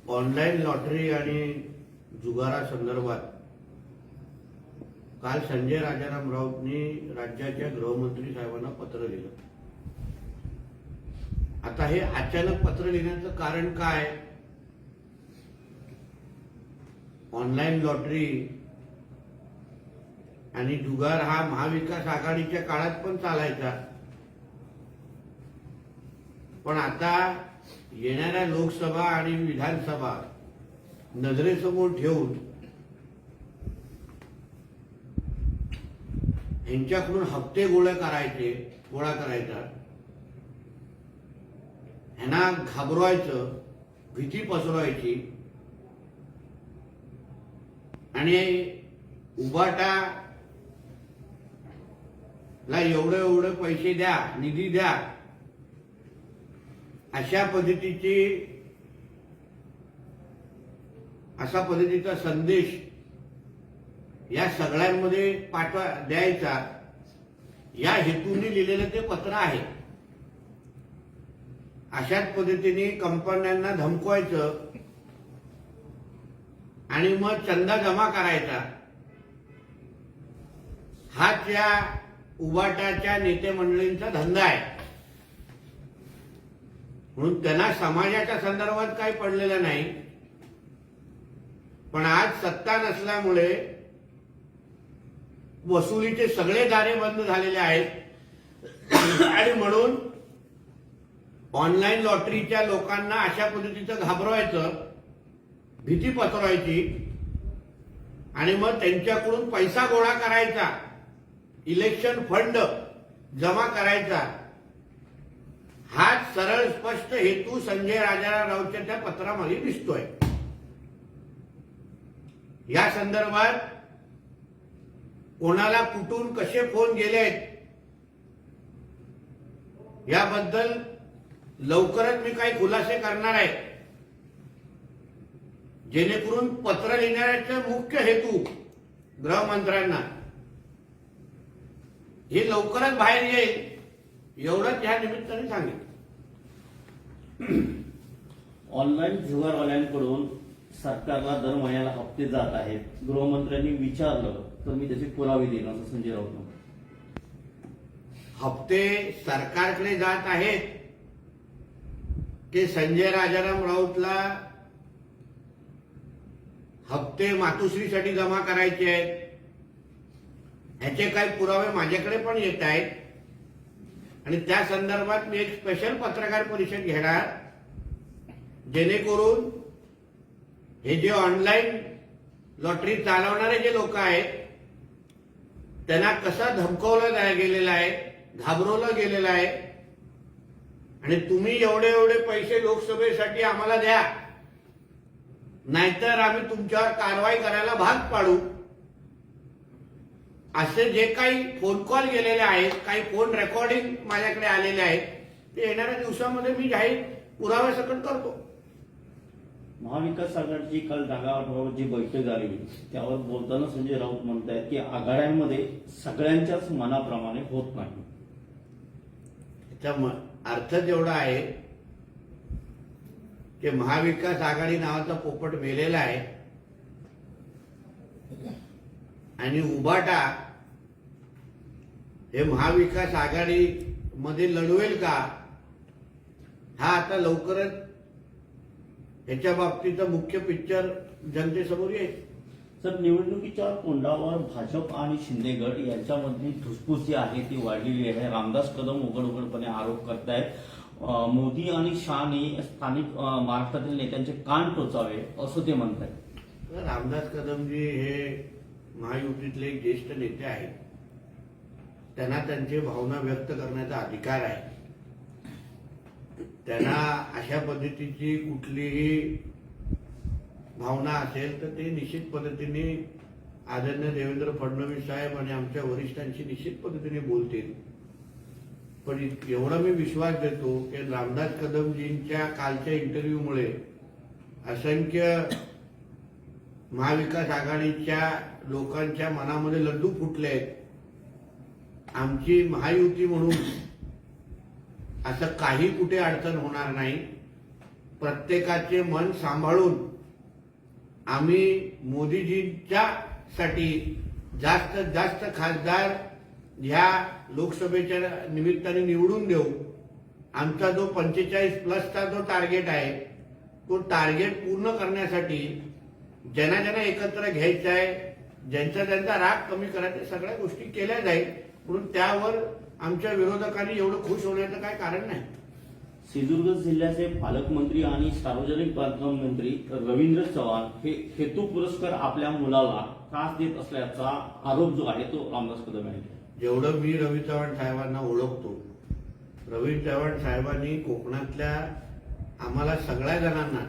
Online lottery आणि जुगारासंदर्भात काल संजय राजाराम राऊतनी राज्याच्या गृहमंत्री साहेबांना पत्र लिहिलं. आता हे अचानक पत्र लिहिण्याचं कारण काय? ऑनलाईन लॉटरी आणि जुगार हा महाविकास आघाडीच्या काळात पण चालायचा, पण आता येणाऱ्या लोकसभा आणि विधानसभा नजरेसमोर ठेवून यांच्याकडून हप्ते गोळा करायचा, ह्यांना घाबरवायचं, भीती पसरवायची आणि उबाटाला एवढे पैसे द्या, निधी द्या, असा पद्धतीचा संदेश या सगळ्यांमध्ये द्यायचा या हेतूने लिहिलेलं ते पत्र आहे. अशाच पद्धतीने कंपन्यांना धमकवायचं आणि मग चंदा जमा करायचा, हाच या उबाटाच्या नेते मंडळींचा धंदा आहे. म्हणून त्यांना समाजाच्या संदर्भात काही पडलेलं नाही, पण आज सत्ता नसल्यामुळे वसुलीचे सगळे दारे बंद झालेले आहेत आणि म्हणून ऑनलाईन लॉटरीच्या लोकांना अशा पद्धतीचं घाबरवायचं, भीती पसरवायची आणि मग त्यांच्याकडून पैसा गोळा करायचा, इलेक्शन फंड जमा करायचा, हाच सरळ स्पष्ट हेतू संजय राजाराम राऊतच्या त्या पत्रामध्ये दिसतोय. या संदर्भात कोणाला कुठून कसे फोन गेलेत याबद्दल लवकरच मी काही खुलासे करणार आहे, जेणेकरून पत्र लिहिणाऱ्याचा मुख्य हेतू गृहमंत्र्यांना हे लवकरच बाहेर येईल एवढंच या निमित्ताने सांगितलं. ऑनलाईन जुगारवाल्यांकडून सरकारला दर महिन्याला हप्ते जात आहेत. गृहमंत्र्यांनी विचारलं तर मी त्याचे पुरावे देईन असं संजय राऊत म्हणाले. हप्ते सरकारकडे जात आहेत की संजय राजाराम राऊतला हप्ते मातोश्रीसाठी जमा करायचे आहेत, ह्याचे काही पुरावे माझ्याकडे पण येत आहेत आणि त्या संदर्भात मी एक स्पेशल पत्रकार परिषद घेणार, जेणेकरून हे जे ऑनलाईन लॉटरी चालवणारे जे लोक आहेत त्यांना कसं धमकवलं गेलेलं आहे, घाबरवलं गेलेलं आहे आणि तुम्ही एवढे पैसे लोकसभेसाठी आम्हाला द्या, नाहीतर आम्ही तुमच्यावर कारवाई करायला भाग पाडू, असे जे काही फोन कॉल गेलेले आहेत, काही फोन रेकॉर्डिंग माझ्याकडे आलेले आहेत, ते येणाऱ्या दिवसामध्ये मी जाहीर पुराव्यासकट करतो. महाविकास आघाडीची काल जागावाटपाबाबत जी बैठक झाली त्यावर बोलताना संजय राऊत म्हणतायत की आघाड्यांमध्ये सगळ्यांच्याच मनाप्रमाणे होत नाही. त्याचा अर्थच एवढा आहे की महाविकास आघाडी नावाचा पोपट मेलेला आहे आणि उबाटा हे महाविकास आघाडी मध्ये लढवेल का, हा आता लवकरच ह्याच्या बाबतीचा मुख्य पिक्चर जनतेसमोर येईल. सर, निवडणुकीच्या तोंडावर भाजप आणि शिंदे गट यांच्यामधली धुसफूस जी आहे ती वाढलेली आहे. रामदास कदम उघडपणे आरोप करतायत मोदी आणि शहाने स्थानिक महाराष्ट्रातील नेत्यांचे कान टोचावे असं ते म्हणतायत. रामदास कदमजी हे महायुतीतले एक ज्येष्ठ नेते आहेत, त्यांना त्यांची भावना व्यक्त करण्याचा अधिकार आहे. त्यांना अशा पद्धतीची कुठलीही भावना असेल तर ते निश्चित पद्धतीने आदरणीय देवेंद्र फडणवीस साहेब आणि आमच्या वरिष्ठांशी निश्चित पद्धतीने बोलतील. पण एवढा मी विश्वास देतो की रामदास कदमजींच्या कालच्या इंटरव्ह्यूमुळे असंख्य महाविकास आघाडीच्या लोकांच्या मनामध्ये लड्डू फुटले आहेत. आमची महायुती म्हणून असं काही कुठे अडचण होणार नाही. प्रत्येकाचे मन सांभाळून आम्ही मोदीजींच्या साठी जास्तीत जास्त खासदार ह्या लोकसभेच्या निमित्ताने निवडून देऊ. आमचा जो 45+ जो टार्गेट आहे तो टार्गेट पूर्ण करण्यासाठी ज्यांना एकत्र घ्यायचं आहे, ज्यांचा राग कमी करायचा, सगळ्या गोष्टी केल्या जाईल. म्हणून त्यावर आमच्या विरोधकांनी एवढं खुश होण्याचं काय कारण नाही. सिंधुदुर्ग जिल्ह्याचे पालकमंत्री आणि सार्वजनिक बांधकाम मंत्री रवींद्र चव्हाण हे हेतू पुरस्कार आपल्या मुलाला त्रास देत असल्याचा आरोप जो आहे तो रामदास कदम यांनी केला. जेवढं मी रवी चव्हाण साहेबांना ओळखतो, रवी चव्हाण साहेबांनी कोकणातल्या आम्हाला सगळ्या जणांना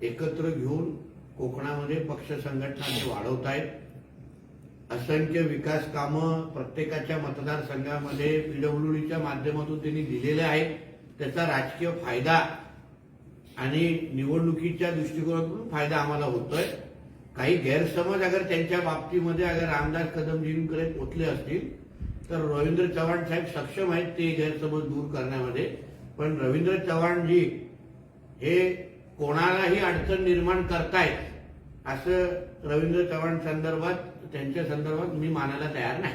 एकत्र घेऊन कोकणामध्ये पक्ष संघटना ते वाढवतायत. असंख्य विकास कामं प्रत्येकाच्या मतदारसंघामध्ये पीडब्ल्यूडीच्या माध्यमातून त्यांनी दिलेले आहेत. त्याचा राजकीय फायदा आणि निवडणुकीच्या दृष्टिकोनातून फायदा आम्हाला होतोय. काही गैरसमज अगर त्यांच्या बाबतीमध्ये अगर रामदास कदमजींकडे पोचले असतील तर रवींद्र चव्हाण साहेब सक्षम आहेत ते गैरसमज दूर करण्यामध्ये. पण रवींद्र चव्हाणजी हे कोणालाही अडचण निर्माण करतायत असं रवींद्र चव्हाण त्यांच्या संदर्भात मी मानायला तयार नाही.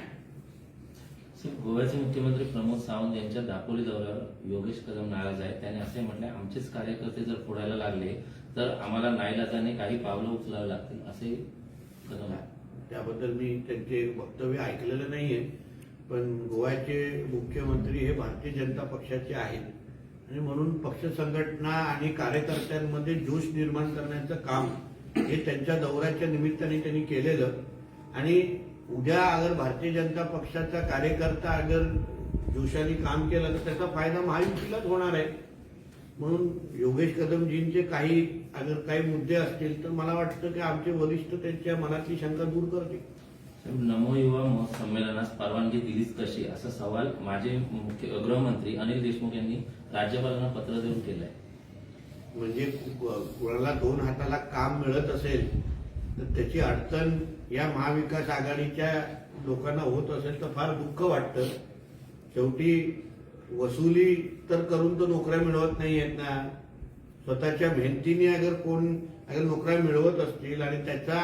गोव्याचे मुख्यमंत्री प्रमोद सावंत यांच्या दापोली दौऱ्यावर योगेश कदम नाराज आहेत. त्याने असे म्हटले, आमचेच कार्यकर्ते जर फोडायला लागले तर आम्हाला नाईलाजाने काही पावलं उचलावी लागतील असे कदम आहे. त्याबद्दल मी त्यांचे वक्तव्य ऐकलेलं नाहीये. पण गोव्याचे मुख्यमंत्री हे भारतीय जनता पक्षाचे आहेत आणि म्हणून पक्ष संघटना आणि कार्यकर्त्यांमध्ये जोश निर्माण करण्याचं काम हे त्यांच्या दौऱ्याच्या निमित्ताने त्यांनी केलेलं. आणि उद्या अगर भारतीय जनता पक्षाचा कार्यकर्ता अगर जोशाने काम केलं तर त्याचा फायदा महायुतीलाच होणार आहे. म्हणून योगेश कदमजींचे काही मुद्दे असतील तर मला वाटतं की आमचे वरिष्ठ त्यांच्या मनातली शंका दूर करतील. नमो युवा संमेलनास परवानगी दिलीच कशी असा सवाल माजी गृहमंत्री अनिल देशमुख यांनी राज्यपालांना पत्र देऊन केलंय. म्हणजे कुणाला 2 हाताला काम मिळत असेल तर त्याची अडचण या महाविकास आघाडीच्या लोकांना होत असेल तर फार दुःख वाटतं. शेवटी वसुली तर करून तर नोकऱ्या मिळवत नाहीयेत ना. स्वतःच्या मेहनतीने अगर नोकऱ्या मिळवत असतील आणि त्याचा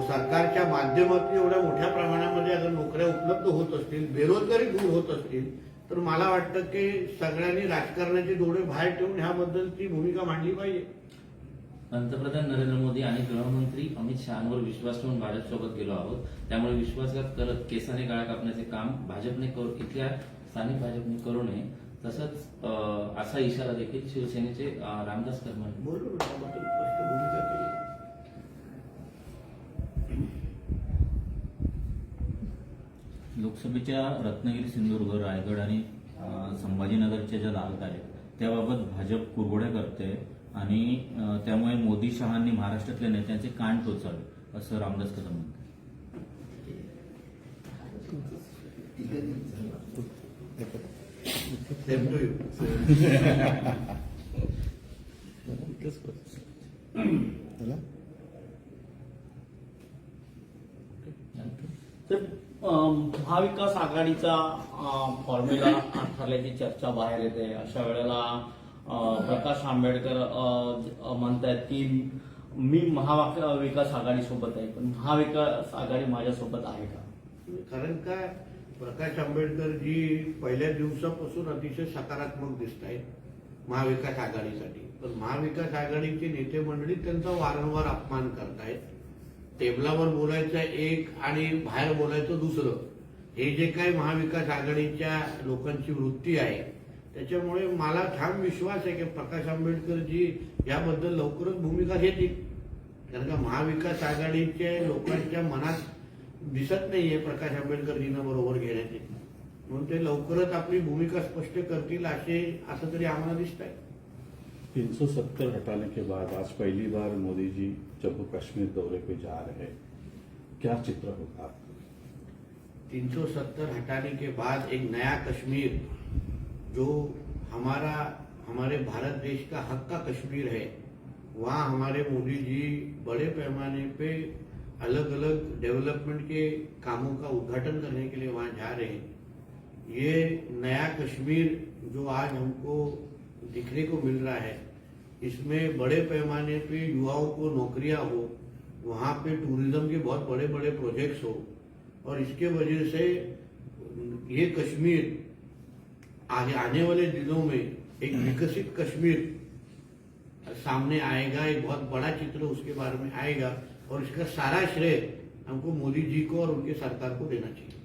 सरकारच्या माध्यमातून एवढ्या मोठ्या प्रमाणामध्ये अगर नोकऱ्या उपलब्ध होत असतील, बेरोजगारी दूर होत असतील तर मला वाटतं की सगळ्यांनी राजकारणाचे डोळे बाहेर ठेवून ह्याबद्दलची भूमिका मांडली पाहिजे. पंतप्रधान नरेंद्र मोदी आणि गृहमंत्री अमित शहांवर विश्वास ठेवून भाजपसोबत गेलो आहोत. त्यामुळे विश्वासघात करत केसाने गाळा कापण्याचे काम इथल्या स्थानिक भाजपने करू नये. तसंच असा इशारा देखील शिवसेनेचे रामदास कदम यांनी बोलू त्याबद्दल स्पष्ट भूमिका केली. लोकसभेच्या रत्नागिरी, सिंधुदुर्ग, रायगड आणि संभाजीनगरच्या ज्या जागा आहेत त्याबाबत भाजप कुरघोड्या करते आणि त्यामुळे मोदी शहांनी महाराष्ट्रातल्या नेत्यांचे कान टोचावे असं रामदास कदम म्हणतात. Same to you. तर महाविकास आघाडीचा फॉर्म्युला ठरल्याची चर्चा बाहेर येते. अशा वेळेला प्रकाश आंबेडकर म्हणतात की मी महाविकास आघाडी सोबत आहे, पण महाविकास आघाडी माझ्यासोबत आहे का? कारण काय प्रकाश आंबेडकरजी पहिल्या दिवसापासून अतिशय सकारात्मक दिसत आहेत महाविकास आघाडीसाठी. पण महाविकास आघाडीचे नेते मंडळी त्यांचा वारंवार अपमान करतायत. टेबलावर बोलायचं एक आणि बाहेर बोलायचं दुसरं, हे जे काही महाविकास आघाडीच्या लोकांची वृत्ती आहे त्याच्यामुळे मला ठाम विश्वास आहे की प्रकाश आंबेडकरजी याबद्दल लवकरच भूमिका घेतील. कारण का महाविकास आघाडीच्या लोकांच्या मनात दिसत नाहीये प्रकाश आंबेडकरजींना बरोबर घेण्याचे. म्हणून ते लवकरच आपली भूमिका स्पष्ट करतील असं तरी आम्हाला दिसत आहे. 370 हटाने के बाद आज पहली बार मोदी जी जम्मू कश्मीर दौरे पे जा रहे हैं, क्या चित्र होगा? 370 हटाने के बाद एक नया कश्मीर जो हमारे भारत देश का हक का कश्मीर है, वहाँ हमारे मोदी जी बड़े पैमाने पे अलग अलग डेवलपमेंट के कामों का उद्घाटन करने के लिए वहाँ जा रहे हैं. ये नया कश्मीर जो आज हमको दिखने को मिल रहा है इसमें बड़े पैमाने पे युवाओं को नौकरियां हो, वहां पे टूरिज्म के बहुत बड़े बड़े प्रोजेक्ट्स हो, और इसके वजह से ये कश्मीर आगे आने वाले दिनों में एक विकसित कश्मीर सामने आएगा। एक बहुत बड़ा चित्र उसके बारे में आएगा, और इसका सारा श्रेय हमको मोदी जी को और उनके सरकार को देना चाहिए।